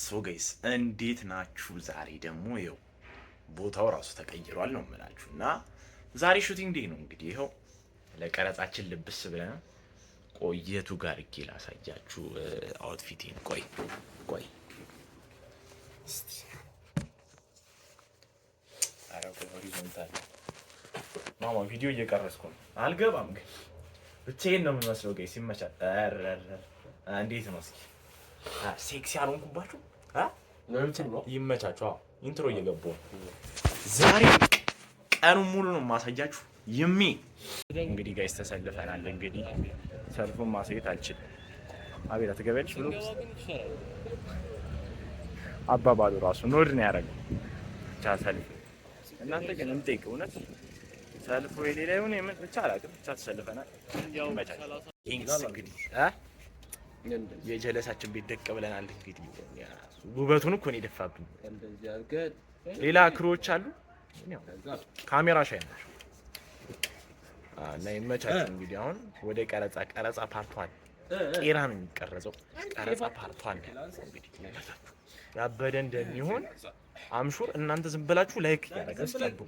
ሶ ጋይስ እንዴት ናችሁ? ዛሬ ደግሞ ይኸው ቦታው ራሱ ተቀይሯል ነው የምላችሁ። እና ዛሬ ሹቲንግ ዴይ ነው እንግዲህ ይኸው ለቀረጻችን ልብስ ብለን ቆየቱ ጋር እኪ ላሳያችሁ አውትፊቴን። ቆይ እስቲ አረው ሆሪዞንታል ማማ ቪዲዮ እየቀረስኩ ነው። አልገባም ግን ብቻዬን ነው የምመስለው ጋይስ። ይመቻል። እንዴት ነው እስኪ ሴክሲ አልሆንኩባችሁ? ይመቻችሁ። ኢንትሮ እየገባሁ ዛሬ ቀኑን ሙሉ ነው የማሳያችሁ። እንግዲህ ጋይስ ተሰልፈናል። እንግዲህ ሰልፉን ማሳየት አልችልም። አቤት አትገበልሽ ብሎ አባባሉ ራሱ ኖድ ነው ያደረገው። ብቻ ሰልፍ እናንተ ግን እንጠይቅ እውነት ሰልፉ የሌላ ይሁን የምን ብቻ አላውቅም። ብቻ ተሰልፈናል። ይመቻችሁ። እንግዲህ የጀለሳችን ቤት ደቅ ብለናል። እንግዲህ ውበቱን እኮ ነው የደፋብኝ። ሌላ ክሮች አሉ ካሜራ ሻይ ናቸው እና ይመቻችሁ። እንግዲህ አሁን ወደ ቀረጻ ፓርቷል ቄራ ነው የሚቀረጸው። ቀረጻ ፓርቷል እንግዲህ ያበደ እንደሚሆን አምሹር። እናንተ ዝም ብላችሁ ላይክ ያደረጋችሁ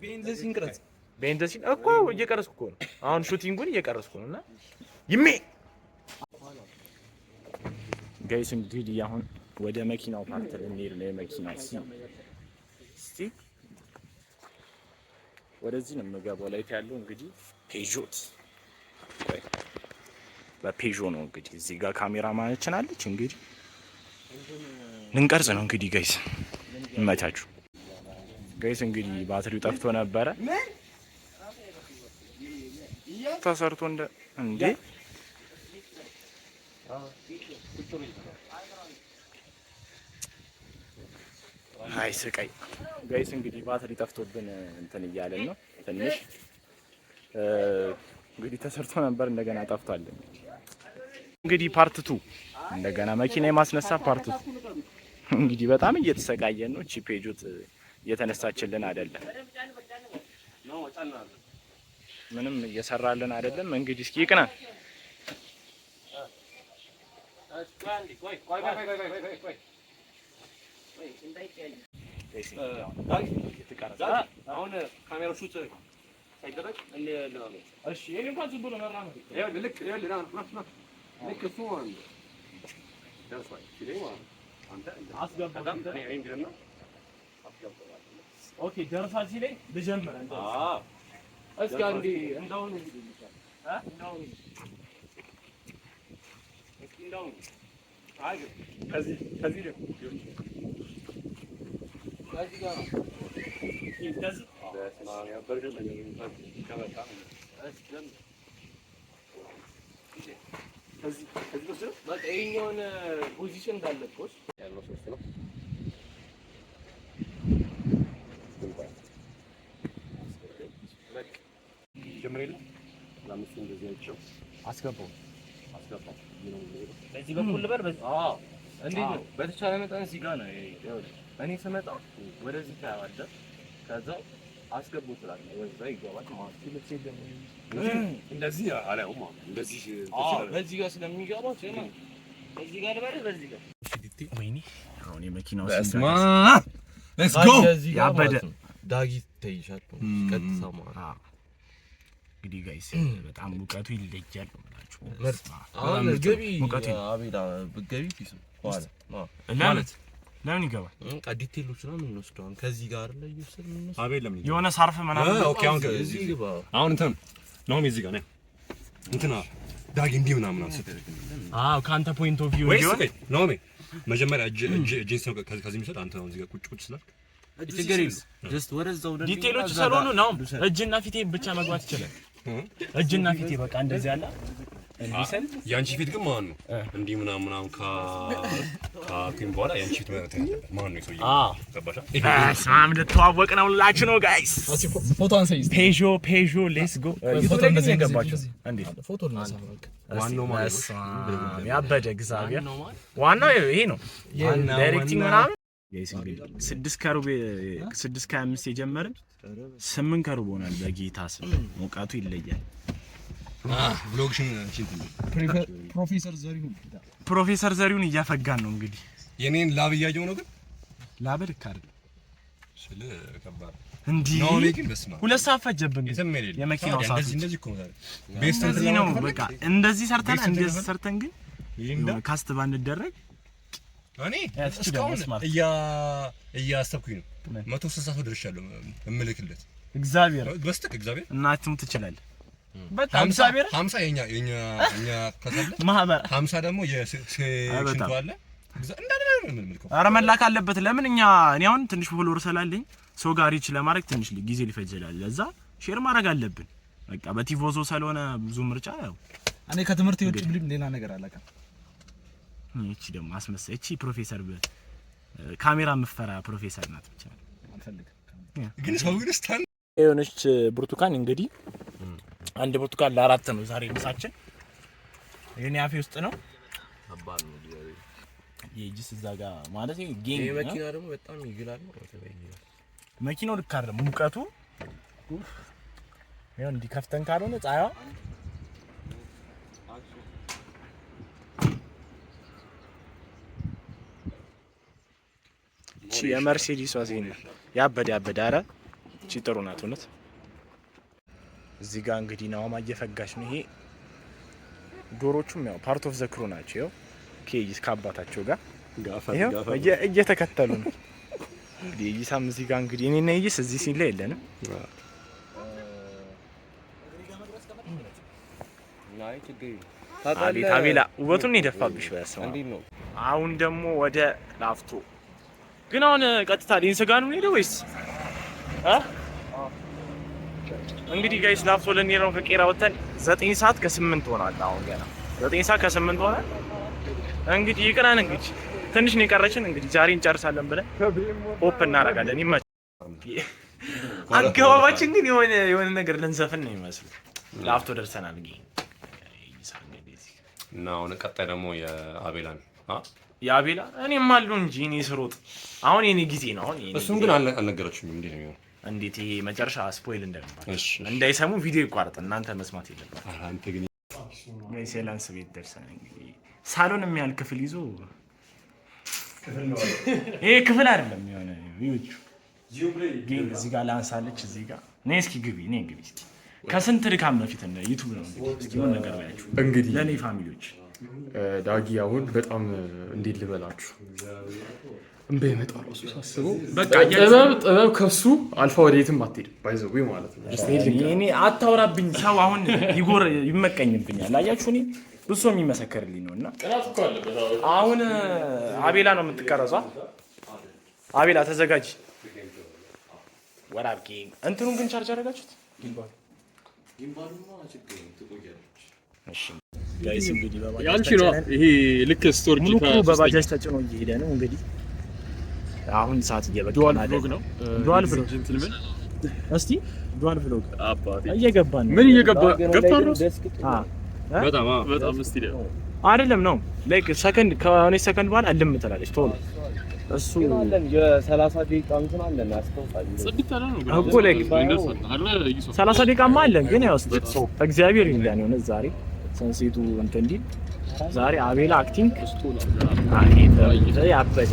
ቤንዘሲን እኮ እየቀረስኩ እኮ ነው አሁን ሹቲንጉን እየቀረስኩ ነው። እና ጋይስ እንግዲህ አሁን ወደ መኪናው ፓርት ልንሄድ ነው። የመኪናው እስቲ ወደዚህ ነው የምገባው። ላይ ያለው እንግዲህ ፔዦት በፔዦ ነው እንግዲህ እዚህ ጋር ካሜራ ማለችን አለች። እንግዲህ ልንቀርጽ ነው እንግዲህ ጋይስ ይመቻችሁ። ጋይስ እንግዲህ ባትሪው ጠፍቶ ነበረ ተሰርቶ እንዴ አይ ስቃይ ጋይስ እንግዲህ ባትሪ ጠፍቶብን እንትን እያለን ነው ትንሽ እንግዲህ ተሰርቶ ነበር እንደገና ጠፍቷል። እንግዲህ ፓርት 2 እንደገና መኪና የማስነሳ ፓርት 2 እንግዲህ በጣም እየተሰቃየን ነው። እቺ ፔጆት እየተነሳችልን አይደለም፣ ምንም እየሰራልን አይደለም። እንግዲህ እስኪ ይቅናል። አሁን ካሜራው ሹት ሳይደረግ እሺ የኔ እንኳን ዝም ብሎ መራ ነው። ይኸውልህ ልክ እሱ ማለት ነው ደርሷል ሲለኝ አንተ አስገባው ኦኬ ደርሷል ሲለኝ ልጀምር እንዴ? እስኪ አንዴ እንዳውን እንግዲህ እንዳውን እስኪ እንዳውን አይ ከዚህ ደግሞ ከዚህ ጋር ከዚህ በስማሚያ በርግጥ ነው ከመጣ ከዚህ ወስደው በቃ ይሄኛውን ፖዚሽን እንዳለበት ያለው ሶስት ነው። በቃ ጀምሬል ለምሱ እንደዚህ አይቼው አስገባው በዚህ በኩል ልበር በዚህ እንዴት ነው በተቻለ መጠን እዚህ ጋር ነው እኔ ስመጣ ወደዚህ ታያለህ። ከዛው አስገቡት ስላለ ወይስ ይገባል ማለት ነው። እንደዚህ አላየውም እንደዚህ በዚህ ጋር ስለሚገባ እዚህ ጋር ልበር በዚህ ጋር ወይኔ አሁን የመኪናው ስማ ሌትስ ጎ ያበደ ዳጊ ተይሻል ቀጥታ ማለት እንግዲህ ጋይስ በጣም ሙቀቱ ይለያል ነው ማለት ነው። አሁን ገቢ አቤዳ ገቢ ፊስ ኋላ ማለት ለምን ይገባል? ዲቴሎች ነው የምንወስደው ከዚህ ጋር ላይ ይወስድ ምን ነው አቤል ለምን የሆነ ሳርፍ ምናምን ኦኬ አሁን እዚህ ግባ አሁን እንትን ነው እዚህ ጋር ነው እንትና ዳጊ እንዲህ ምናምን አሰተረ ካንተ ፖይንት ኦፍ ቪው ነው መጀመሪያ ጄንስ ነው ከዚህ የሚሰጥ አንተ ነው እዚህ ጋር ቁጭ ስላልክ ችግር የለም። ጀስት ወደዛው ዲቴሎች ሰሎኑ ነው እጅና ፊቴ ብቻ መግባት ይችላል። እጅና ፊቴ በቃ እንደዚህ ያለ እንዲሰል ያንቺ ፊት ግን ማን ነው እንዲህ ምናምን ካኩኝ በኋላ ያንቺ ፊት ማለት ነው ማን ነው ሰውዬው? ገባሻ? ሳም ልትዋወቅ ነው ላችሁ ነው ጋይስ። ፎቶ አንሳይ ፔዦ ሌትስ ጎ ፎቶ እንደዚህ ገባችሁ እንዴ? ፎቶ እናሳው በቃ ዋናው ማለት ነው ያበደ እግዚአብሔር ዋናው ይሄ ነው ዳይሬክቲንግ ምናምን ጋይስ። እንግዲህ 6 ከ5 የጀመርን 8 ከሩብ ሆናል። በጌታ ስም ሙቀቱ ይለያል። ብሎግሽን ፕሮፌሰር ዘሪሁን እያፈጋን ነው እንግዲህ የኔን ላብ እያየሁ ነው ግን ላብ ልክ አይደል ስለ ከባድ እንዴ ነው ግን በስማ 2 ሰዓት ፈጀብን የመኪናው ሰዓት እንደዚህ እኮ ነው ቤስት ነው በቃ እንደዚህ ሰርተን ግን ካስት ባንደረግ እኔ እስካሁን እያሰብኩኝ ነው 160 ሰው ደርሻለሁ እምልክለት እግዚአብሔር በስተክ እግዚአብሔር እናትም ትችላለህ በቃ እግዚአብሔር 50 የኛ ከሰለ ማህበር 50 ደግሞ የሽንቱ አለ እንዳለ ነው የምልከው ኧረ መላክ አለበት ለምን እኔ አሁን ትንሽ ፎሎወር ስላለኝ ሰው ጋር ሪች ለማድረግ ትንሽ ጊዜ ሊፈጅ ይችላል ለዛ ሼር ማድረግ አለብን በቃ በቲቮዞ ስለሆነ ብዙ ምርጫ ያው እኔ ከትምህርት ውጪ ምንም ሌላ ነገር አላውቅም እቺ ደግሞ አስመሳይ እቺ ፕሮፌሰር ካሜራ መፈራ ፕሮፌሰር ናት ብቻ አልፈልግም ግን ሰው ይስታን የሆነች ብርቱካን እንግዲህ አንድ ብርቱካን ለአራት ነው ዛሬ ምሳችን የኔ አፌ ውስጥ ነው አባል ነው የጂስ እዛ ጋር ማለት ጌም ይሄ መኪና ደግሞ በጣም ይግላል ነው መኪናው ልክ አይደለም ሙቀቱ ይሄን እንዲከፍተን ካልሆነ ፀሐይዋ እቺ የመርሴዲስ ዋዜን ያበደ አረ እቺ ጥሩ ናት እውነት እዚህ ጋር እንግዲህ ነው ማየፈጋሽ ነው ይሄ ዶሮቹም ያው ፓርት ኦፍ ዘ ክሩ ናቸው ኬጂስ ካባታቸው ጋር እየተከተሉ ነው እንግዲህ ይሳም እዚህ ጋር እንግዲህ እኔ ነኝ ይስ እዚህ ሲል የለንም አቤላ ውበቱን ይደፋብሽ በሰው አሁን ደግሞ ወደ ላፍቶ ግን አሁን ቀጥታ ሊንስጋ ነው ሄደው ወይስ እንግዲህ ጋይስ ላፍቶ ለኔራው ከቄራ ወተን 9 ሰዓት ከ8 ሆኗል አሁን ገና 9 ሰዓት ከ8 ሆኗል እንግዲህ ይቀራን እንግዲህ ትንሽ ነው የቀረችን እንግዲህ ዛሬ እንጨርሳለን ብለን ሆፕ እናደርጋለን ይመች አገባባችን ግን የሆነ ነገር ልንዘፍን ነው የሚመስለው ላፍቶ ደርሰናል እንግዲህ እና አሁን ቀጣይ ደግሞ የአቤላን የአቤላ እኔም አሉ እንጂ እኔ ስሮጥ አሁን የኔ ጊዜ ነው አሁን እሱም ግን አልነገረችኝም እንዴ ነው እንዴት ይሄ መጨረሻ ስፖይል እንዳይሰሙ ቪዲዮ ይቋረጥ እናንተ መስማት የለባችሁ አንተ ግን ሴላንስ ቤት ደርሰናል እንግዲህ ሳሎን የሚያል ክፍል ይዞ ይሄ ክፍል አይደለም የሆነ ቪውቹ ጌም እዚህ ጋር ላንሳለች እዚህ ጋር ነይ እስኪ ግቢ እስኪ ከስንት ድካም በፊት እንደ ዩቲዩብ ነው እስኪ ምን ነገር ያያችሁ እንግዲህ ለኔ ፋሚሊዎች ዳጊ አሁን በጣም እንዴት ልበላችሁ እንበ ይመጣው እሱ ሳስበው በቃ ጥበብ ከሱ አልፋ ወዴትም አትሄድም ባይዘው ማለት ነው እኔ አታውራብኝ ሰው አሁን ይጎር ይመቀኝብኛል አያችሁ እኔ ብዙ የሚመሰከርልኝ ነውና አሁን አቤላ ነው የምትቀረጿ አቤላ ተዘጋጅ ወራብቂ እንትኑን ግን ቻርጅ አደረጋችሁት ጊምባሉማ ችግር ትቆያለች እሺ ጋይስ እንግዲህ ባባጃጅ ያንቺ ነው ይሄ ልክ ስቶርጂ ሙሉ በባጃጅ ተጭኖ እየሄደ ነው እንግዲህ አሁን ሰዓት እየበቃ ነው ዱዋል ብሎግ ጀንትልመን እስቲ ዱዋል ብሎግ አባቴ እየገባ ነው ምን እየገባ ገብቷል በጣም እስቲ አይደለም ነው ላይክ ሰከንድ ከሆነ ሰከንድ በኋላ አለም ትላለች ቶሎ እሱ የ30 ደቂቃ እንትን አለን አስተውጣለሁ ጽድት ያለ ነው እኮ ላይክ 30 ደቂቃማ አለን ግን ያው እግዚአብሔር ይላል ነው ዛሬ ሰንሴቱ እንትን እንዲል ዛሬ አቤላ አክቲንግ ያበደ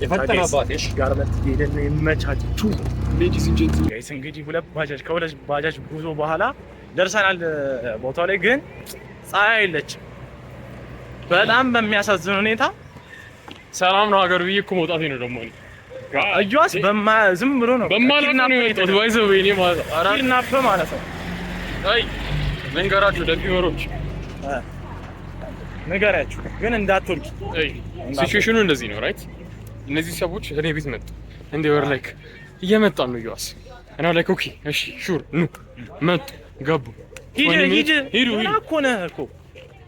የፈጠራባቴሽ ጋርመንት ሄደን ነው የመቻችሁ ሌዲስ ኤንድ ጀንትልመን ጋይስ እንግዲህ ከሁለት ባጃጅ ጉዞ በኋላ ደርሰናል ቦታው ላይ ግን ፀሐይ የለችም በጣም በሚያሳዝን ሁኔታ ሰላም ነው ሀገር ብዬ እኮ መውጣቴ ነው ደግሞ እጇስ ዝም ብሎ ነው በማለት ነው የወጣሁት ባይዘው እኔ ማለት ነው አይ መንገራችሁ ለፊወሮች ነገራችሁ ግን እንዳትወልቂ ሲቹዌሽኑ እንደዚህ ነው ራይት እነዚህ ሰዎች እኔ ቤት መጡ እንደ ወር ላይክ እየመጣን ነው ይዋስ እና ላይክ ኦኬ እሺ ሹር ኑ መጡ ገቡ ሂዱ እኮ ነህ እኮ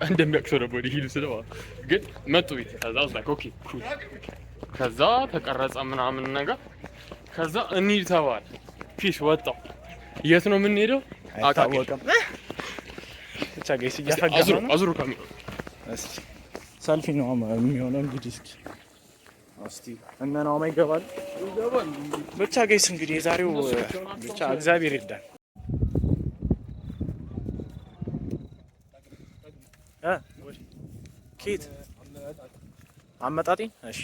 እንደሚያክሰው ነበር ሂዱ ስለዋ ግን መጡ ቤት ከዛ ላይክ ኦኬ ኩል ከዛ ተቀረጸ ምናምን ነገር ከዛ እንሂድ ተባለ ፒስ ወጣው የት ነው የምንሄደው አታወቀም ብቻ ጋይስ እያፈጋው ነው አዙሩ ካሜራ እስቲ ሰልፊ ነው የሚሆነው እንግዲህ እስቲ እና ነው ማይገባል ብቻ ጋይስ እንግዲህ የዛሬው ብቻ እግዚአብሔር ይርዳል ኬት አመጣጤ እሺ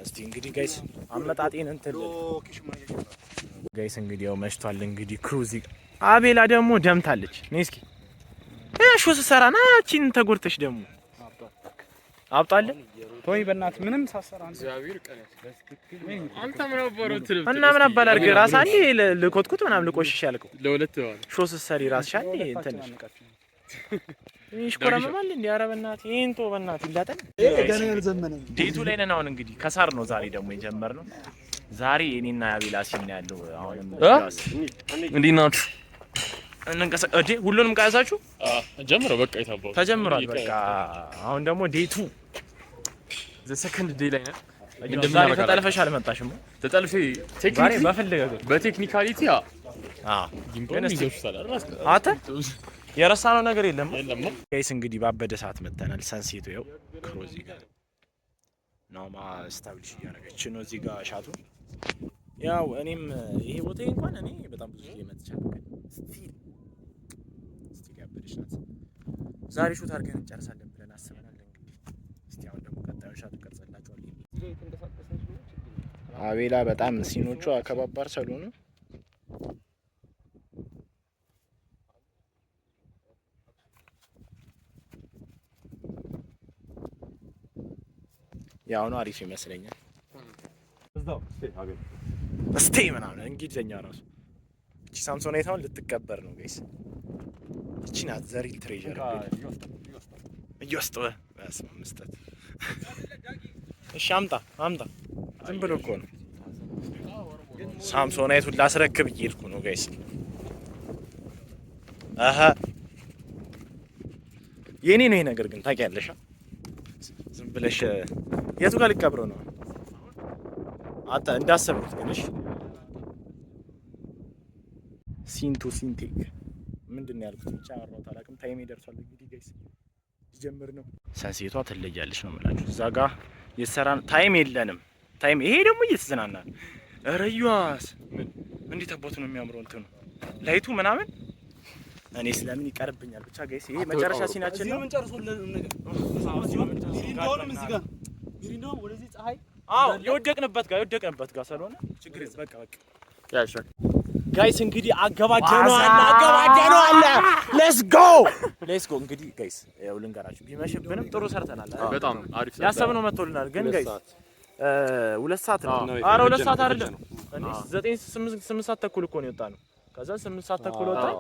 እስቲ እንግዲህ ጋይስ አመጣጤን እንትን ጋይስ እንግዲህ ያው መሽቷል። እንግዲህ ክሩዚ አቤላ ደግሞ ደምታለች። ነይ እስኪ እሺ ወሰራ ናቺን ተጎርተሽ ደግሞ አብጣለ ወይ በእናት ምንም ሳሰራ እግዚአብሔር ቀነስ አንተ ምን አባረው ትልብ እና ምን አባል አድርገ ራስ አንዴ ልኮትኩት ምናምን ልቆሽሽ ያልከው ለሁለት ባለ ሾስ ሰሪ ራስሽ አንዴ እንትን ይሽኮረመማል እንዴ? ኧረ በእናትህ ይሄን ተው በእናትህ እንዳጠን ገና ያልዘመነ ዴቱ ላይ ነን አሁን። እንግዲህ ከሳር ነው ዛሬ ደግሞ የጀመርነው። ዛሬ እኔና አቤላ ሲን ያለው አሁንም እንዴት ናችሁ? እንዴ ሁሉንም ቃያዛችሁ ጀምረው በቃ ይታባው ተጀምሯል። በቃ አሁን ደግሞ ዴቱ ዘ ሰከንድ ዴይ ላይ ነን። እንደምን ተጠልፈሽ አልመጣሽም? ተጠልፌ ቴክኒክ በፈለገ በቴክኒካሊቲ ግን አተ የረሳነው ነገር የለም። ጋይስ እንግዲህ ባበደ ሰዓት መተናል። ሰንሴቱ ይኸው ክሮዚ ጋር ናማ ስታብሊሽ እያደረገች ነው እዚህ ጋር ሻቱ። ያው እኔም ይሄ ቦታ እንኳን እኔ በጣም ብዙ ጊዜ መጥቻለሁ። ስቲል ያበደች ናት። ዛሬ ሹት አድርገን እንጨርሳለን ብለን አስበናል። እንግዲህ እስቲ አሁን ደግሞ ቀጣዩን ሻት ቀርጸላችኋል። አቤላ በጣም ሲኖቹ አከባባር ስለሆኑ ያው ነው አሪፍ ይመስለኛል። እስቲ ምናምን እንግሊዘኛ ራሱ እቺ ሳምሶናይት አሁን ልትቀበር ነው ጋይስ። እቺ ናት ዘሪል ትሬዠር እየወስጠው በስመ አብ መስጠት። እሺ አምጣ ዝም ብሎ እኮ ነው ሳምሶናይቱን ላስረክብ እየሄድኩ ነው ጋይስ። አሃ የኔ ነው ይሄ ነገር ግን ታውቂያለሽ። ዝም ብለሽ የቱ ጋር ልቀብረው ነው አጣ እንዳሰብኩት ግን። እሺ ሲንቱ ሲንቴክ ምንድነው ያልኩት? ብቻ አወራሁት አላውቅም። ታይም ይደርሳል እንግዲህ ጋይስ ጀምር ነው። ሰንሴቷ ትለያለች ነው የምላችሁ። እዛ ጋር የሰራን ታይም የለንም። ታይም ይሄ ደግሞ እየተዝናናል። ረዩስ እንዴት አባቱ ነው የሚያምረው እንትኑ ላይቱ ምናምን። እኔ ስለምን ይቀርብኛል ብቻ ጋይስ። ይሄ መጨረሻ ሲናችን ነው። ምን ጨርሶልን ነገር ሚሪንዳውንም እዚህ ጋር ሚሪንዳው ወደዚህ ፀሐይ የወደቅንበት ጋር ስለሆነ ችግር የለም። በቃ ያሻ ጋይስ እንግዲህ አገባደነው አለ። ሌትስ ጎ እንግዲህ ጋይስ ያው ልንገራችሁ፣ ቢመሽብንም ጥሩ ሰርተናል። በጣም አሪፍ ያሰብነው መጥቶልናል። ግን ጋይስ 2 ሰዓት ነው። ኧረ 2 ሰዓት አይደለም እንዴ 8 ሰዓት ተኩል እኮ ነው የወጣነው። ከዛ 8 ሰዓት ተኩል ወጣን።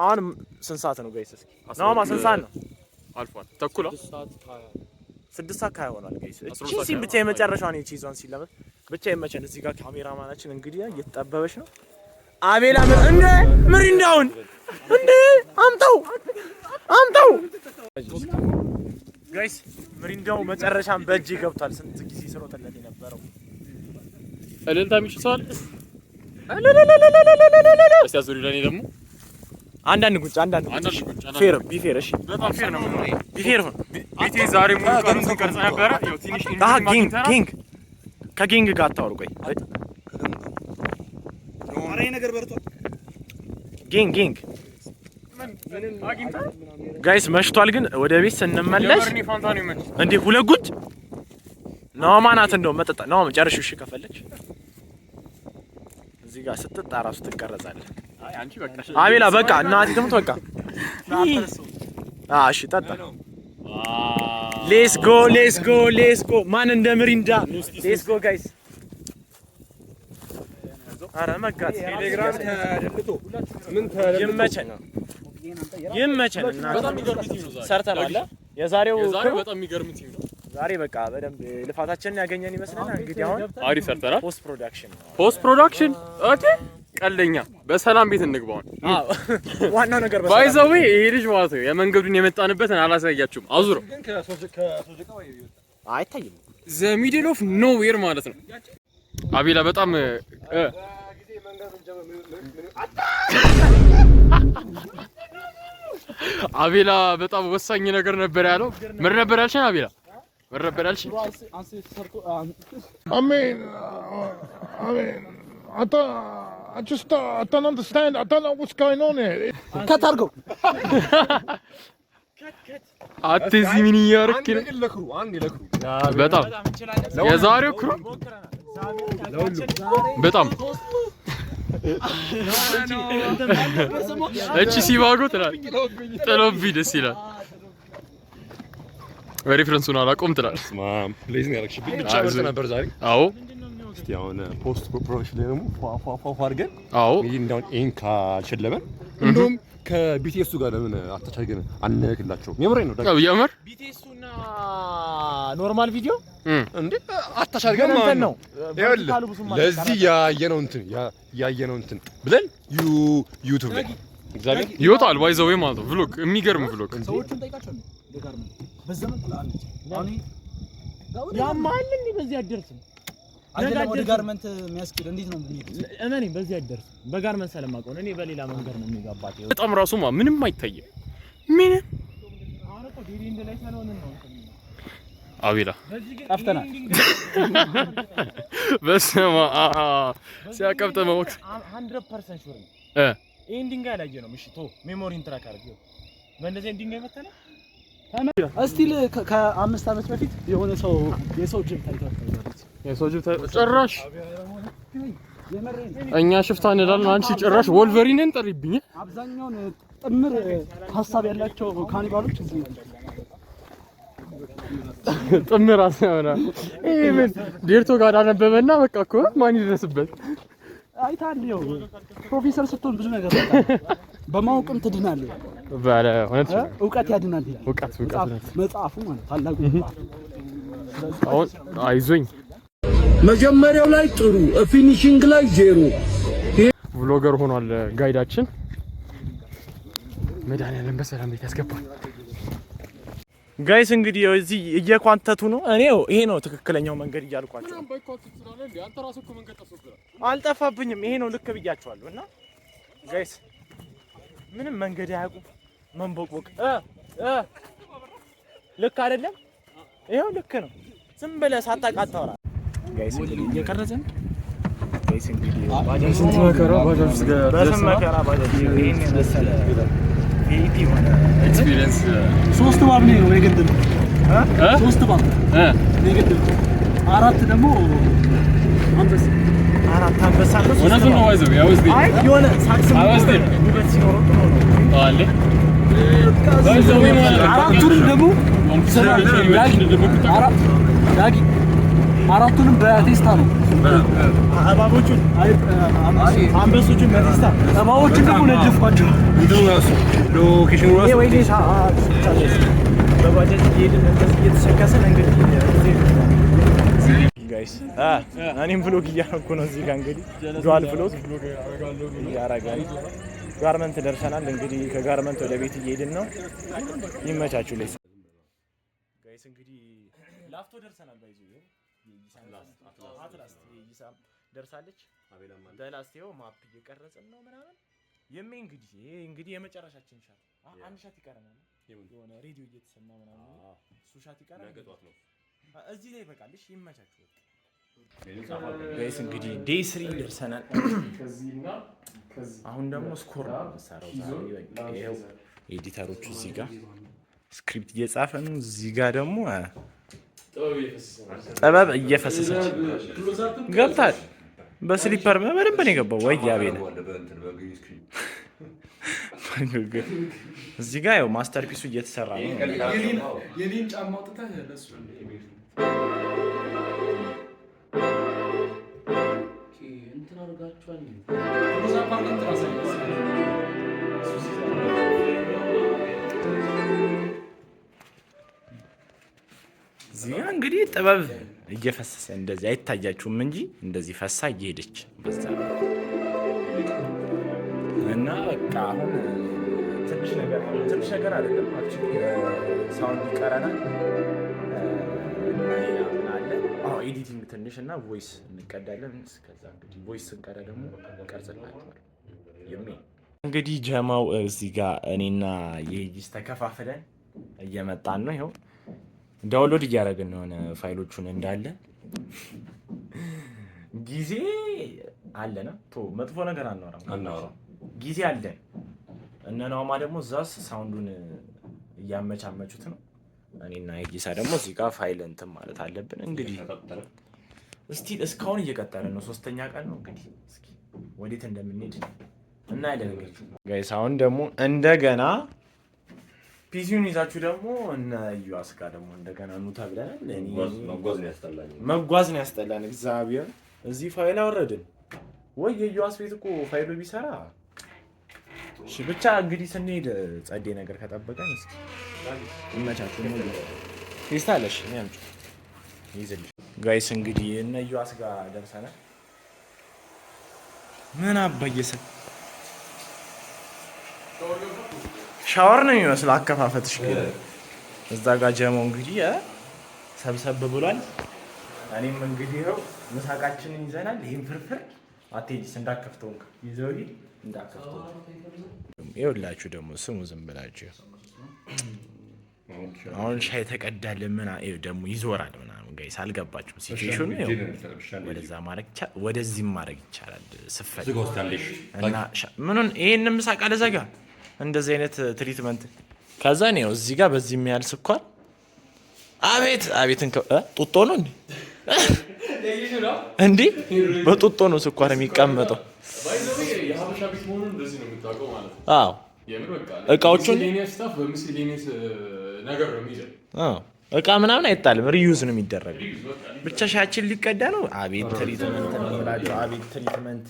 አሁን ስንት ሰዓት ነው ጋይስ? እስኪ ናማ ስንት ሰዓት ነው? አልፏል ተኩል 6 ሰዓት ሆኗል ጋይስ። እቺ ሲም ብቻ የመጨረሻውን የቺዞን ሲለበት ብቻ የመቸን። እዚህ ጋር ካሜራማናችን እንግዲህ እየተጠበበች ነው። አቤላ እንደ ምሪንዳውን እንደ አምጣው ጋይስ። ምሪንዳው መጨረሻም በእጅ ገብቷል። ስንት ጊዜ ስሮጠለት የነበረው እልልታ የሚችሰዋል። እስቲ አዙሪ ለኔ ደግሞ አንዳንድ ጉጭ ፌር ቢፌር። እሺ በጣም ፌር ነው። ቢፌር ነው ቢቴ ዛሬ ሙሉ ቀኑን ሲቀርጽ ነበረ። ያው ትንሽ ኪንግ ከኪንግ ጋር አታወሩ። ቆይ አሬ ነገር በርቷል። ኪንግ ጋይስ መሽቷል። ግን ወደ ቤት ስንመለስ እንዴ 2 ጉጭ ነው ማናት እንደው መጠጣ ነው መጨረሻ። እሺ ከፈለች እዚህ ጋር ስትጣ ራሱ ትቀረጻለህ። አይ አንቺ በቃ አቤላ በቃ እናቴ ትምት በቃ እሺ ጠጣ። ሌትስ ጎ ማን እንደ ምሪንዳ ሌትስ ጎ ጋይስ። አረ መጋት ቴሌግራም ተደልቶ ምን ይመቸን እና በጣም የሚገርም ቲም ነው ዛሬ ሰርተናል። የዛሬው በጣም የሚገርም ቲም ነው ዛሬ። በቃ በደንብ ልፋታችንን ያገኘን ይመስለናል። እንግዲህ አሁን አሪፍ ሰርተናል። ፖስት ፕሮዳክሽን ኦኬ። ቀለኛ በሰላም ቤት እንግባውን። ዋናው ነገር ባይ ዘ ዌይ ይሄ ልጅ ማለት ነው የመንገዱን የመጣንበትን አላሳያችሁም። አዙረው አይታይም። ዘ ሚድል ኦፍ ኖዌር ማለት ነው። አቤላ በጣም አቤላ በጣም ወሳኝ ነገር ነበር ያለው። ምን ነበር ያልሽኝ አቤላ? ምን ነበር ያልሽኝ? I don't understand. I don't know what's going on here. ከታርገው አትዚ ምን እያደረክ ነው? በጣም የዛሬው ክሩ በጣም እቺ ሲባጎ ጥሎብኝ ደስ ይላል። ሬፈረንሱን አላቆም ትላለህ። ማም ፕሌዝ ነው ያረክሽብኝ። ብቻ ወርጥ ነበር ዛሬ። አዎ እስቲ አሁን ፖስት ፕሮፌሽናል ደግሞ ፏፏፏ አድርገን አዎ እንዳውን ኢንካ ሸለመን እንደውም ከቢቲኤሱ ጋር ለምን አታቻገን አንነክላቸው? የምሬን ነው ደግሞ የምር ቢቲኤሱና ኖርማል ቪዲዮ እንዴ አታቻገን ማለት ነው። ለዚህ ያየነው እንትን ብለን ዩቲዩብ ላይ እግዚአብሔር ይወጣል ባይዘው ማለት ነው። ቭሎግ የሚገርም ቭሎግ ሰዎችን ጠይቃቸው ነው ደጋርመን በዘመን ቁላንት ያማል እንዴ በዚህ አደርስም አይደለም ወደ ጋርመንት የሚያስኬድ እንዴት ነው የሚሄዱት? እመኔ በዚህ አይደርስ በጋርመንት ስለማውቀው እኔ በሌላ መንገድ ነው የሚጋባት። በጣም ራሱማ ምንም አይታየም። ምን አሁን እኮ ዲዲ እንደ ላይ ሰለውን ነው አቤላ ጠፍተናል። በስመ አብ ሲያቀብጥ መወቅ 100% ሹር ነው ኤንዲንግ ላይ ነው። እሺ ቶ ሜሞሪን ትራክ አድርገው በእንደዚህ ኤንዲንግ አይመጣና እስቲል ከ5 አመት በፊት የሆነ ሰው የሰው ጅብ ታይቷል። የሰው ጅብ ጭራሽ እኛ ሽፍታ እንላለን። አንቺ ጭራሽ ወልቨሪንን ጠሪብኝ። አብዛኛውን ጥምር ሐሳብ ያላቸው ካኒባሎች እዚህ ናቸው። ጥምር አሰና ይሄ ምን ዴርቶ ጋር አነበበና በቃ እኮ ማን ይደርስበት አይታልየው ፕሮፌሰር ስትሆን ብዙ ነገር በማወቅም ትድናለህ። ባለ እውነት እውቀት ያድናል ይላል። እውቀት መጽሐፉ ማለት ታላቁ አሁን አይዞኝ መጀመሪያው ላይ ጥሩ ፊኒሺንግ ላይ ዜሮ ቭሎገር ሆኗል ጋይዳችን። መድኃኒዓለም በሰላም ቤት ያስገባል። ጋይስ እንግዲህ እዚህ እየኳንተቱ ነው። እኔው ይሄ ነው ትክክለኛው መንገድ እያልኳቸው አልጠፋብኝም። ይሄ ነው ልክ ብያቸዋለሁ። እና ጋይስ ምንም መንገድ አያውቁም። መንቦቅቦቅ ልክ አይደለም። ይሄው ልክ ነው። ዝም ብለህ ሳታቃጣውራ ጋይስ እንግዲህ እየቀረጸን ጋይስ እንግዲህ ባጃጅ መከራ ባጃጅ ጋር ባጃጅ ይሄን መሰለ ቪፒ ሆነ ኤክስፒሪየንስ 3 ባብ ነው የገደለው። 3 ባብ ነው የገደለው። 4 ደግሞ አንበሳ 4 አንበሳ ነው። ወነሱ ነው ዋይዘው ያው እስቲ አይ የሆነ ሳክስ ውበት ሲኖረው ጥሩ ነው አለ ዋይዘው ማለት 4ቱን ደግሞ ዳጊ 4ቱንም በቴስታ ነው። እባቦቹን አንበሶቹን በቴስታ እባቦቹን ደግሞ ነደፍኳቸው። ሎኬሽኑ ራሱ ወይ በባጃጅ እየሄድን እንደዚህ እየተሰከሰን እንግዲህ ጋይስ እኔም ብሎግ እያደረኩ ነው። እዚህ ጋር እንግዲህ ዱዋል ብሎግ እያደረግን ጋርመንት ደርሰናል። እንግዲህ ከጋርመንት ወደ ቤት እየሄድን ነው። ይመቻችሁ ላይ ጋይስ እንግዲህ ላፍቶ ደርሰናል። ባይዙ አትላስ ይሳም ደርሳለች። በላስቴው ማፕ እየቀረጽን ነው ምናምን የሜ እንግዲህ የመጨረሻችን ሻት አንድ ሻት ይቀረናል። የሆነ ሬዲዮ እየተሰማ ምናምን እሱ ሻት ይቀረናል። እዚህ ላይ በቃልሽ ይመቻችሁ። ጋይስ እንግዲህ ዴይ 3 ደርሰናል። አሁን ደግሞ ስኮር ነው የምንሰራው ዛሬ። በቃ ይሄው ኤዲተሮቹ እዚህ ጋር ስክሪፕት እየጻፈ ነው። እዚህ ጋር ደግሞ ጥበብ እየፈሰሰች ገብታል። በስሊፐር በደንብ ነው የገባው። ወይ ያቤለ እዚህ ጋር ያው ማስተርፒሱ እየተሰራ ነው። የኔን ጫማ አውጥተህ ለሱ እንትን አድርጋችኋል። ሮዛ ፓርላንት እዚህ እንግዲህ ጥበብ እየፈሰሰ እንደዚህ አይታያችሁም እንጂ እንደዚህ ፈሳ እየሄደች በዛ እና በቃ አሁን ትንሽ ነገር አይደለም። አክቹሊ ሳውንድ ይቀረናል። ኤዲቲንግ ትንሽ እና ቮይስ እንቀዳለን። እስከዛ እንግዲህ ቮይስ ስንቀዳ ደግሞ ቀርጽላችኋል። እንግዲህ ጀማው እዚህ ጋር እኔና የጂስ ተከፋፍለን እየመጣን ነው። ይኸው ዳውንሎድ እያደረግን ነው ፋይሎቹን እንዳለ። ጊዜ አለና መጥፎ ነገር አናወራም። ጊዜ አለን። እነ ናውማ ደግሞ እዛስ ሳውንዱን እያመቻመቹት ነው። እኔና የጊሳ ደግሞ እዚህ ጋር ፋይል እንትን ማለት አለብን። እንግዲህ እስቲ እስካሁን እየቀጠለ ነው። 3ኛ ቀን ነው እንግዲህ እስኪ ወዴት እንደምንሄድ እና ያደረገች ጋይስ። አሁን ደግሞ እንደገና ፒሲውን ይዛችሁ ደግሞ እነ ዩአስ ጋር ደግሞ እንደገና ኑ ተብለናል። እኔ መጓዝ ነው ያስጠላን። እግዚአብሔር እዚህ ፋይል አወረድን ወይ የዩአስ ቤት እኮ ፋይሉ ቢሰራ እሺ። ብቻ እንግዲህ ስንሄድ ጸዴ ነገር ከጠበቀን እስኪ ይመቻችሁ ነው ይስታለሽ ነው ያምጪ ይዘልሽ ጋይስ። እንግዲህ እነ ዩአስ ጋር ደርሰናል። ምን አባየሰ ሻወር ነው የሚመስለው አከፋፈትሽ ግን እዛ ጋር ጀሞ እንግዲህ ሰብሰብ ብሏል። እኔም እንግዲህ ይኸው ምሳቃችንን ይዘናል። ይሄን ፍርፍር አትሄጂስ እንዳከፍተው ይዘው እንዳከፍተው ይኸውላችሁ ደግሞ ስሙ ዝም ብላችሁ አሁን ሻይ ተቀዳለ ምን ይኸው ደግሞ ይዞራል ምናምን ጋይስ አልገባችሁም? ሲቹዌሽኑ ወደዛ ማድረግ ይቻላል፣ ወደዚህም ማድረግ ይቻላል። ስፈል እና ምኑን ይሄን ምሳቃ ለዘጋ እንደዚህ አይነት ትሪትመንት ከዛ ነው እዚህ ጋር በዚህ የሚያል ስኳር አቤት አቤትን ጡጦ ነው እንዴ? እንዴ በጡጦ ነው ስኳር የሚቀመጠው። አዎ እቃዎቹን እቃ ምናምን አይጣልም፣ ሪዩዝ ነው የሚደረገው። ብቻ ሻችን ሊቀዳ ነው። አቤት ትሪትመንት ነው ብላችሁ አቤት ትሪትመንት።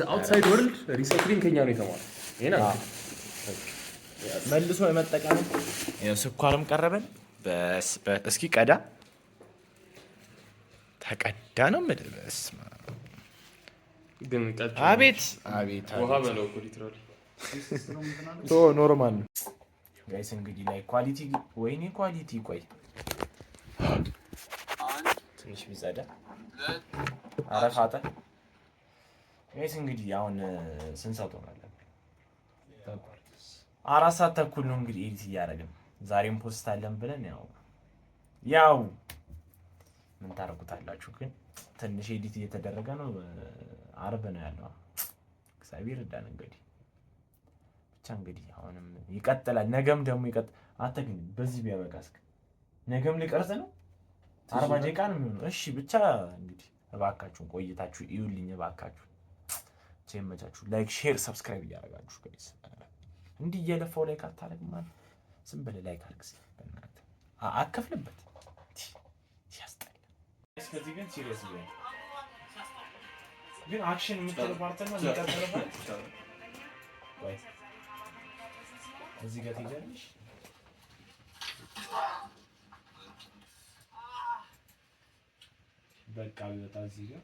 አውትሳይድ ወርልድ ሪሳይክሊንግ ከኛ ነው የተማረው። ይሄና መልሶ የመጠቀም ስኳርም ቀረበን። እስኪ ቀዳ ተቀዳ ነው ምድረስ ግን አቤት አቤት ውሃ በለው እኮ ሊትራሊ ቶ ኖርማል ነው ጋይስ። እንግዲህ ላይ ኳሊቲ ወይኔ ኳሊቲ ቆይ ትንሽ ቢጸዳ አረፋታ ጋይስ። እንግዲህ አሁን ስንት ሰዓት ሆናለ? 4 ሰዓት ተኩል ነው እንግዲህ ኤዲት እያደረግን ዛሬም ፖስት አለን ብለን ያው ምን ታረጉታላችሁ። ግን ትንሽ ኤዲት እየተደረገ ነው። አርብ ነው ያለው። እግዚአብሔር ይርዳን እንግዲህ ብቻ እንግዲህ አሁንም ይቀጥላል። ነገም ደግሞ አንተ ግን በዚህ ቢያበቃስ ነገም ሊቀርጽ ነው። 40 ደቂቃ ነው የሚሆነው። እሺ ብቻ እንግዲህ እባካችሁን ቆይታችሁ ይዩልኝ እባካችሁ። ቸመቻችሁ ላይክ፣ ሼር፣ ሰብስክራይብ እያደረጋችሁ ጋይስ እንዲህ እየለፈው ላይክ አታረግም ማለት ዝም ብለህ ላይክ አድርግ። በእናትህ አከፍልበት ሲያስጠላ። እስከዚህ ግን ሲሪየስ ግን አክሽን የምትለው ፓርት ነው የሚቀጥልበት። ወይ እዚህ ጋር ትይዛለሽ። በቃ ቢወጣ እዚህ ጋር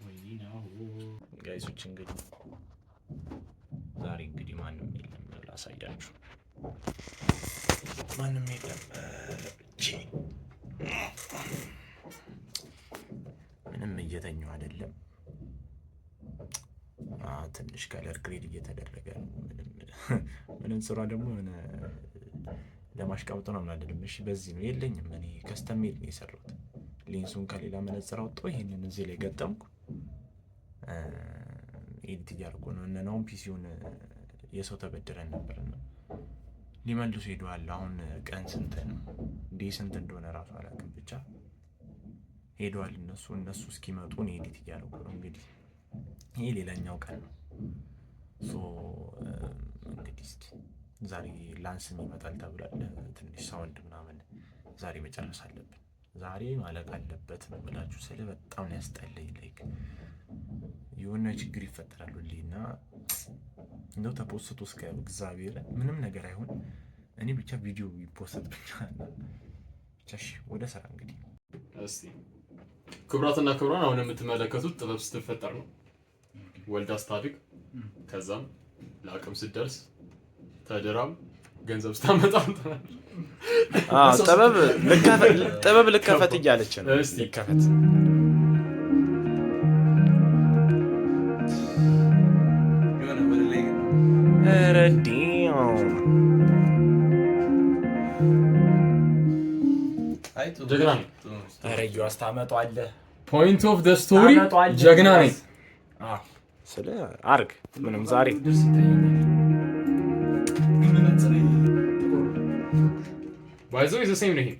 ወይ ነው ጋይሶች። እንግዲህ ዛሬ እንግዲህ ማንም የለም ላሳያችሁ። ማንም የለም። ምንም እየተኛው አይደለም። ትንሽ ከለር ግሬድ እየተደረገ ነው። ምንም ስራ ደግሞ ለማሽቃበጥ ነው ምናምን አይደለም። እሺ በዚህ ነው የለኝም። እኔ ከስተም ሜድ ነው የሰራሁት። ሌንሱን ከሌላ መነጽር አውጥቶ ይሄንን እዚህ ላይ ገጠምኩ። ኤዲት እያደረኩ ነው። እነናውም ፒሲውን የሰው ተበድረን ነበርና ሊመልሱ ሄደዋል። አሁን ቀን ስንት ነው እንዴ? ስንት እንደሆነ ራሱ አላውቅም። ብቻ ሄደዋል እነሱ እስኪመጡ ነው ኤዲት እያደረኩ ነው። እንግዲህ ይሄ ሌላኛው ቀን ነው። እንግዲህ እስኪ ዛሬ ላንስም ይመጣል ተብሏል። ትንሽ ሳውንድ ምናምን ዛሬ መጨረስ አለብን። ዛሬ ማለቅ አለበት ነው ብላችሁ ስለ በጣም ነው ያስጠላኝ። ላይክ የሆነ ችግር ይፈጠራል እና እንደው ተፖስቶ እስከ እግዚአብሔር ምንም ነገር አይሆን። እኔ ብቻ ቪዲዮ ይፖስት ብቻ እሺ። ወደ ስራ እንግዲህ እስቲ ክብራትና ክብራን አሁን የምትመለከቱት ጥበብ ስትፈጠር ነው። ወልዳ ስታድግ ከዛም ለአቅም ስትደርስ ተድራም ገንዘብ ስታመጣ ጥበብ ልከፈት እያለች ነው። እስቲ ልከፈት ጀግና ነኝ። ረዩ አስታመጧለህ። ፖይንት ኦፍ ዘ ስቶሪ ጀግና ነኝ። ስለ አርግ ምንም ዛሬ ባይዞ is the same ነው ይሄ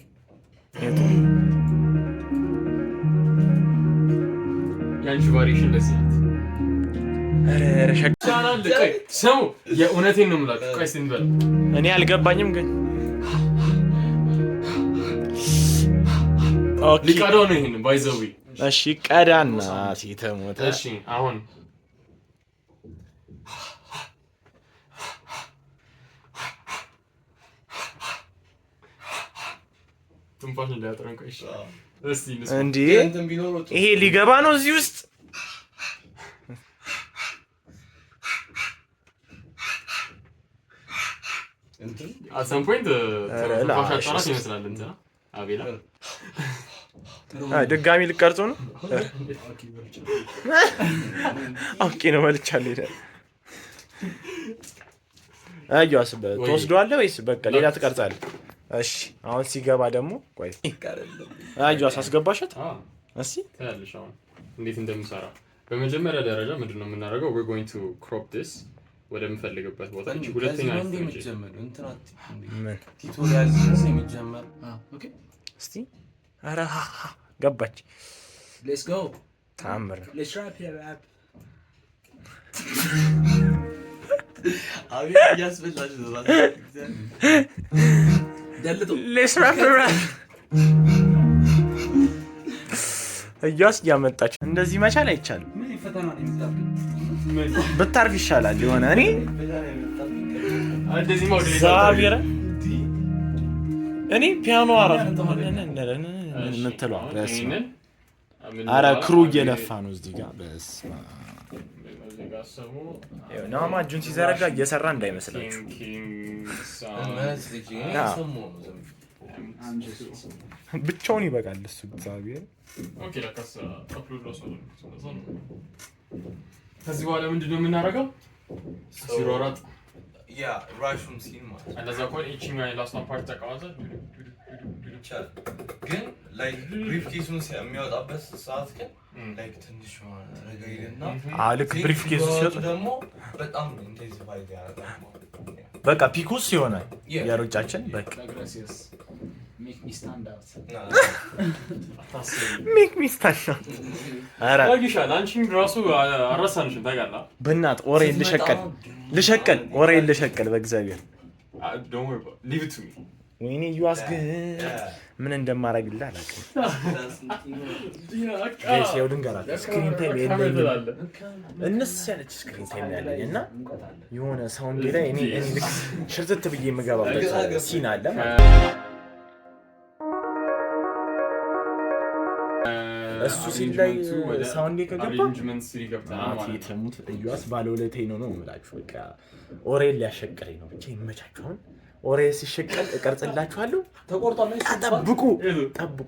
ያንቺ ቫሪዬሽን እንደዚህ ናት ቻናል ቆይ ሰሙ የእውነቴን ነው የምላችሁ ቆይ ስንበል እኔ አልገባኝም ግን ኦኬ ሊቀዳው ነው ይሄን ባይዘዊ እሺ ቀዳና ሲተሞተ እሺ አሁን ትንፋሽ እንዳያጥረን ቆይ እሺ እስቲ እንዴ ይሄ ሊገባ ነው እዚህ ውስጥ at some point ትንፋሽ አጣራት ይመስላል እንትና አቤላ ድጋሚ ልቀርጾ ነው ኦኬ ነው መልቻለሁ ይላል አዩስ በተወስዷል ወይስ በቃ ሌላ ትቀርጻለህ እሺ አሁን ሲገባ ደግሞ ቆይ አዩስ አስገባሽት እሺ ታያለሽ አሁን እንዴት እንደምሰራ በመጀመሪያ ደረጃ ምንድነው የምናደርገው we're going to crop this ወደ ምፈልግበት ቦታ እንጂ ሁለተኛ ቱቶሪያል የሚጀመር ኦኬ እስቲ አረ ገባች let's go ታምር let's rap here rap አቤት ያስበላሽ ነው ደልቶ let's rap እያስ ያመጣች እንደዚህ መቻል አይቻልም ምን ፈተና ነው የሚጣል ብታርፍ ይሻላል የሆነ እኔ እንደዚህ ማውደ ዛቢራ እኔ ፒያኖ አራፍ ምትሏ በስመ አረ ክሩ እየለፋ ነው እዚህ ጋር በስመ ናማ እጁን ሲዘረጋ እየሰራ እንዳይመስላችሁ ብቻውን ይበቃል እሱ እግዚአብሔር ኦኬ ለካስ አፕሎድ ራሱ ከዚህ በኋላ ምንድነው የምናደርገው ሲሮራጥ ያ ራሹም ሲን ማለት እንደዛ ቆይ እቺኛ ላስት ፓርት ተቃዋዘ ይቻላል ግን ላይክ ብሪፍ ኬሱን የሚያወጣበት ሰዓት ግን ላይክ ትንሽ ረጋይልና ልክ ብሪፍ ኬሱ ሲወጣ ደግሞ በጣም ኢንቴንሲፋይ ያደርጋል በቃ ፒኩስ ይሆናል ያሮጫችን በቃ make me stand out make me stand out አራ ታጊሻል አንቺን ራሱ አረሳንሽን ታጋላ በእናት ኦሬ ልሸቀል ኦሬ ልሸቀል በእግዚአብሔር don't worry about leave it to me ወይኔ ዩአስ ግን ምን እንደማረግልህ አላውቅም ጋይስ ያው ድንገራችሁ ስክሪን ታይም የለኝም እነሱ ያለች ስክሪን ታይም ያለኝ እና የሆነ ሳውንድ ላይ እኔ ልክ ሽርትት ብዬ የምገባበት ሲን አለ እሱ ሲል ላይ ሳውንድ ከገባ አሬንጅመንት ሲሪ ገብታ ማለት ተሙት ዩአስ ባለውለቴ ነው የምላችሁ በቃ ኦሬል ሊያሸቀለኝ ነው ብቻ ይመቻችሁን ኦሬ ሲሸቀል እቀርጽላችኋለሁ ተቆርጧል ጠብቁ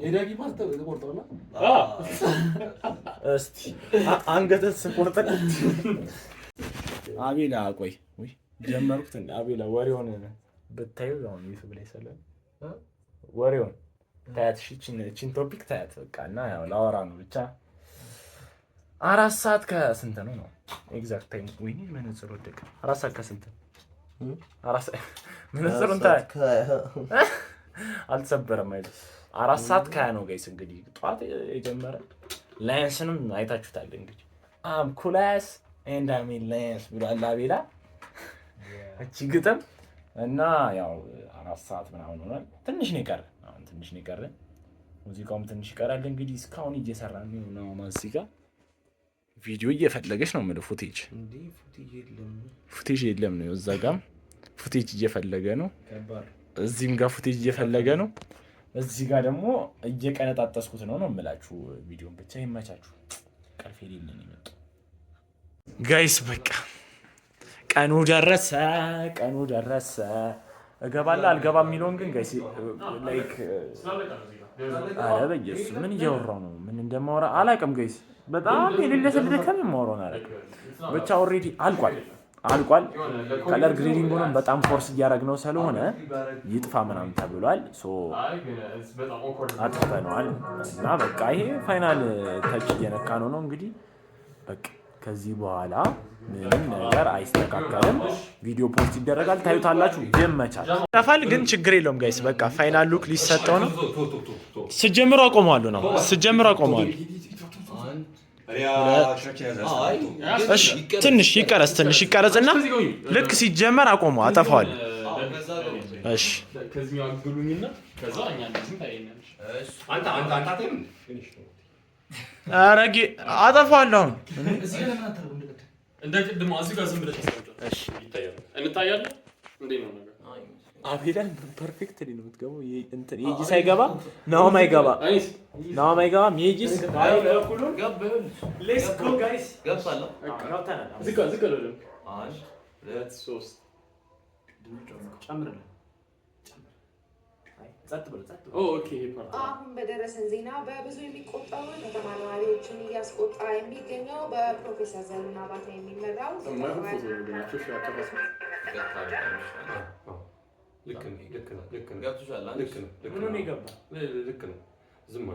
ኤዳጊ ፓርት ተቆርጧል እስቲ አንገተስ ቆርጠን አቤላ ቆይ ወይ ጀመርኩት እንደ አቤላ ወሬውን ብታዩ አሁን ዩቲዩብ ላይ ሰለም ወሬውን ታያት እቺን ቶፒክ ታያት በቃና ያው ላወራ ነው ብቻ 4 ሰዓት ከስንት ነው ኤግዛክት ታይም ወይ መነጽር ወደቀ 4 ሰዓት ከስንት 4 ሰዓት መነጽሩን ታያት አልተሰበረም አይደል 4 ሰዓት ነው ጋይስ እንግዲህ ጧት የጀመረ ላይንስንም አይታችሁታል እንግዲህ ኩላስ and I mean ላይንስ ብሏል አቤላ እቺ ግጥም እና ያው 4 ሰዓት ምናምን ሆኗል ትንሽ ነው የቀረ ሙዚቃውም ትንሽ ይቀራል እንግዲህ እስካሁን እየሰራን ነው ማዚጋ ቪዲዮ እየፈለገች ነው ማለት ፉቴጅ የለም ነው እዛ ጋር ፉቴጅ እየፈለገ ነው እዚህም ጋር ፉቴጅ እየፈለገ ነው እዚህ ጋር ደግሞ እየቀነጣጠስኩት ነው የምላችሁ ቪዲዮን ብቻ ይመቻችሁ ቀልፍ የሌለን ይመጣ ጋይስ በቃ ቀኑ ደረሰ እገባለሁ አልገባም የሚለውን ግን ጋይስ ላይክ አረ በየሱ ምን እያወራው ነው ምን እንደማወራ አላውቅም ጋይስ በጣም የሌለ ስለደከም የማወራው ነው ብቻ ኦሬዲ አልቋል ከለር ግሬዲንጉን በጣም ፎርስ እያደረግነው ስለሆነ ይጥፋ ምናምን ተብሏል ሶ አጥፍተነዋል እና በቃ ይሄ ፋይናል ታች እየነካ ነው እንግዲህ በቃ ከዚህ በኋላ ምንም ነገር አይስተካከልም። ቪዲዮ ፖስት ይደረጋል፣ ታዩታላችሁ። ይመቻል። ጠፋል ግን ችግር የለውም ጋይስ። በቃ ፋይናል ሉክ ሊሰጠው ነው። ስጀምሩ አቆመዋለሁ ነው ስጀምሩ አቆመዋለሁ። እሺ ትንሽ ይቀረጽና ልክ ሲጀመር አቆመው አጠፋዋለሁ። እሺ ከዚህኛው አግሉኝና ከዛ እኛ እንደዚህ ታየኛለሽ። አንተ አረጊ አጠፋዋለሁ። እንደ ቅድም እዚህ ጋር ዝም ብለሽ ተሰምተው እሺ ይታያል። እንታያለን እንዴ ነው ነገር አቤላን ፐርፌክትሊ ነው የምትገባው። እንትን የጂስ አይገባ ነው ማይገባ የጂስ ሁሉን ሌትስ ጎ ጋይስ ገብቷል። ዝቅ በለው 1 2 3 ጨምርልን ኦኬ። አሁን በደረሰን ዜና በብዙ የሚቆጠሩ ከተማ ነዋሪዎችን እያስቆጣ የሚገኘው በፕሮፌሰር ዘሪሁን አባተ የሚመራው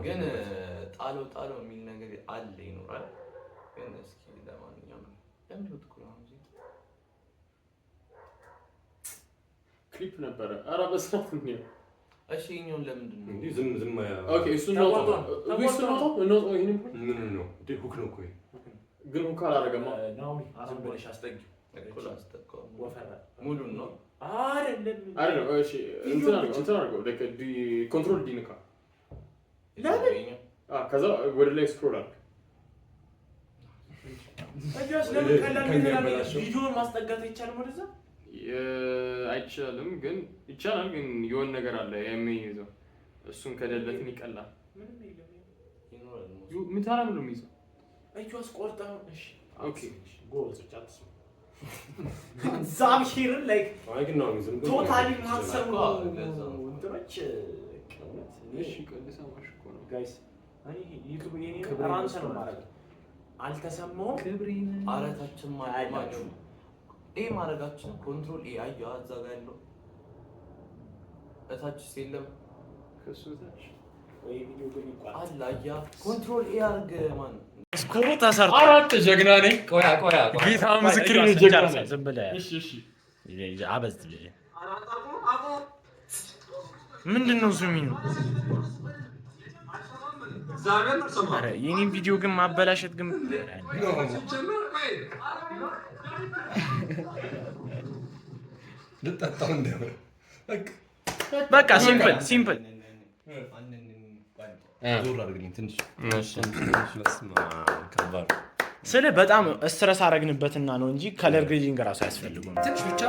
ግን ጣሎ የሚል ነገር አለ ይኖራል። ግን እስኪ ለማንኛውም ክሊፕ ነበረ። ኧረ በስራት ነው። እሺ እኛውን ለምንድን ነው እንዴ ዝም ኦኬ እሱ ነው ይሄን ምን ነው ሁክ ነው እኮ ግን ሁክ አላደረገማ። ናኦሚ ዝም ብለሽ አስጠጊው ወፈራ ሙሉ ነው አይደለም። እሺ እንትን አድርገው ኮንትሮል ዲ ንካ። ከዛ ወደ ላይ ስክሮል አድርግ። ቪዲዮውን ማስጠጋት አይቻልም ወደዛ አይቻልም ግን ይቻላል። ግን የሆነ ነገር አለ የሚይዘው እሱን ከደለትን ይቀላል። ምን ታረም ነው የሚይዘው? አይጆስ ቆርጣ ነው። እሺ ኦኬ ጎልስ ቻትስ ዛምሺርን ላይክ አይግናው ዝም ቶታሊ ማሰሩ እንትሮች እሺ ቀልሳ ማሽኮ ነው ጋይስ። አይ ዩቲዩብ የኔ ራንስ ነው ማለት አልተሰማውም። ክብሪን አራታችን ማለማችሁ ኤ ማድረጋችን ኮንትሮል ኤ አያ እዛ ጋር ያለው እታች የለም ከሱ ታች ወይ ቪዲዮ ግን ይቋል አላያ ኮንትሮል ኤ አርገ ማን ስኮሩ ተሰርቶ አራት ጀግና ነኝ። ቆያ ጌታ ምስክር ነው። ጀግና ነኝ። ዝም ብለህ እሺ አበዝ ልጅ ምንድነው ዙሚን? ዛሬ የኔን ቪዲዮ ግን ማበላሸት ግን ልጣጣው እንደው በቃ ሲምፕል ዞር አድርግልኝ ትንሽ ስለ በጣም ስትረስ አረግንበትና ነው እንጂ ከለር ግሬዲንግ ራሱ አያስፈልጉም። ትንሽ ብቻ